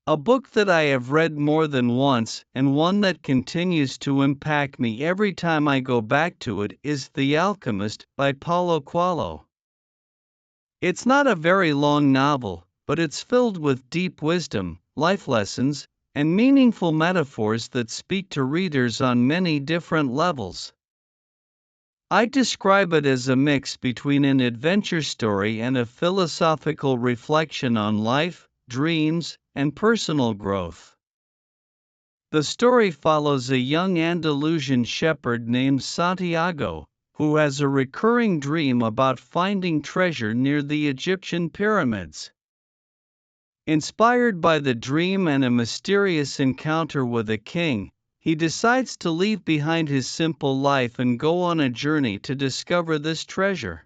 A book that I have read more than once and one that continues to impact me every time I go back to it is The Alchemist by Paulo Coelho. It's not a very long novel, but it's filled with deep wisdom, life lessons, and meaningful metaphors that speak to readers on many different levels. I describe it as a mix between an adventure story and a philosophical reflection on life, dreams, and personal growth. The story follows a young Andalusian shepherd named Santiago, who has a recurring dream about finding treasure near the Egyptian pyramids. Inspired by the dream and a mysterious encounter with a king, he decides to leave behind his simple life and go on a journey to discover this treasure.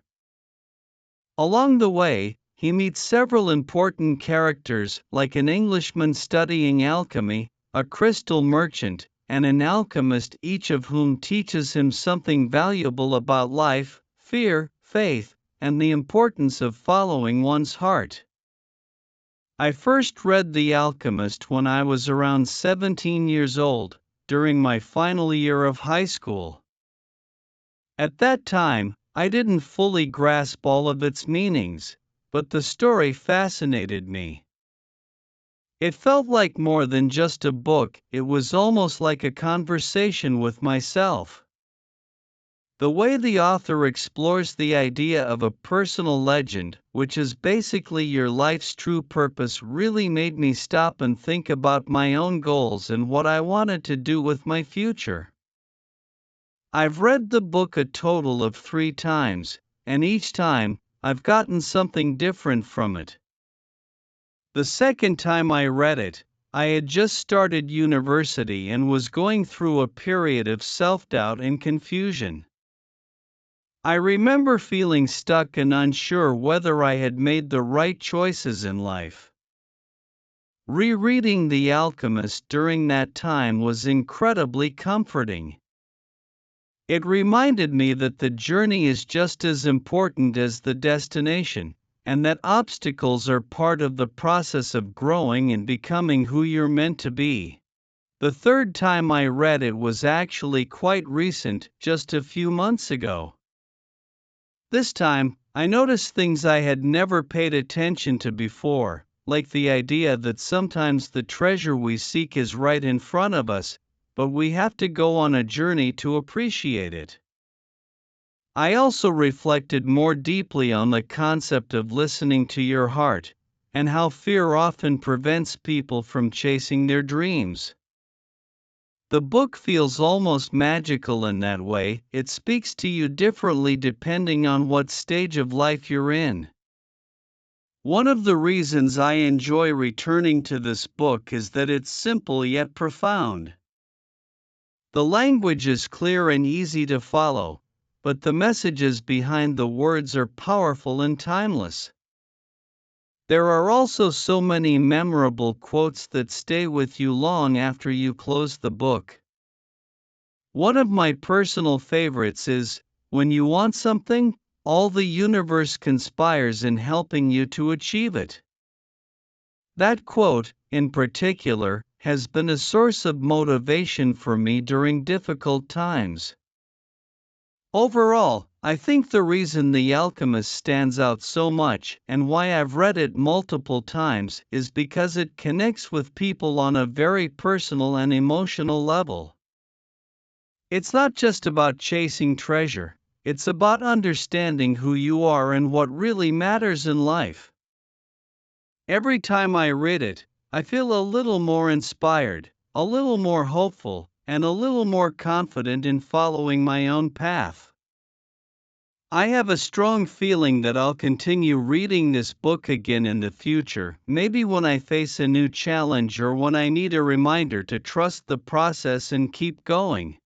Along the way, he meets several important characters like an Englishman studying alchemy, a crystal merchant, and an alchemist, each of whom teaches him something valuable about life, fear, faith, and the importance of following one's heart. I first read The Alchemist when I was around 17 years old, during my final year of high school. At that time, I didn't fully grasp all of its meanings, but the story fascinated me. It felt like more than just a book, it was almost like a conversation with myself. The way the author explores the idea of a personal legend, which is basically your life's true purpose, really made me stop and think about my own goals and what I wanted to do with my future. I've read the book a total of 3 times, and each time, I've gotten something different from it. The second time I read it, I had just started university and was going through a period of self-doubt and confusion. I remember feeling stuck and unsure whether I had made the right choices in life. Rereading The Alchemist during that time was incredibly comforting. It reminded me that the journey is just as important as the destination, and that obstacles are part of the process of growing and becoming who you're meant to be. The third time I read it was actually quite recent, just a few months ago. This time, I noticed things I had never paid attention to before, like the idea that sometimes the treasure we seek is right in front of us, but we have to go on a journey to appreciate it. I also reflected more deeply on the concept of listening to your heart, and how fear often prevents people from chasing their dreams. The book feels almost magical in that way. It speaks to you differently depending on what stage of life you're in. One of the reasons I enjoy returning to this book is that it's simple yet profound. The language is clear and easy to follow, but the messages behind the words are powerful and timeless. There are also so many memorable quotes that stay with you long after you close the book. One of my personal favorites is, "When you want something, all the universe conspires in helping you to achieve it." That quote, in particular, has been a source of motivation for me during difficult times. Overall, I think the reason The Alchemist stands out so much and why I've read it multiple times is because it connects with people on a very personal and emotional level. It's not just about chasing treasure, it's about understanding who you are and what really matters in life. Every time I read it, I feel a little more inspired, a little more hopeful, and a little more confident in following my own path. I have a strong feeling that I'll continue reading this book again in the future, maybe when I face a new challenge or when I need a reminder to trust the process and keep going.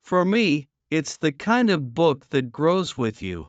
For me, it's the kind of book that grows with you.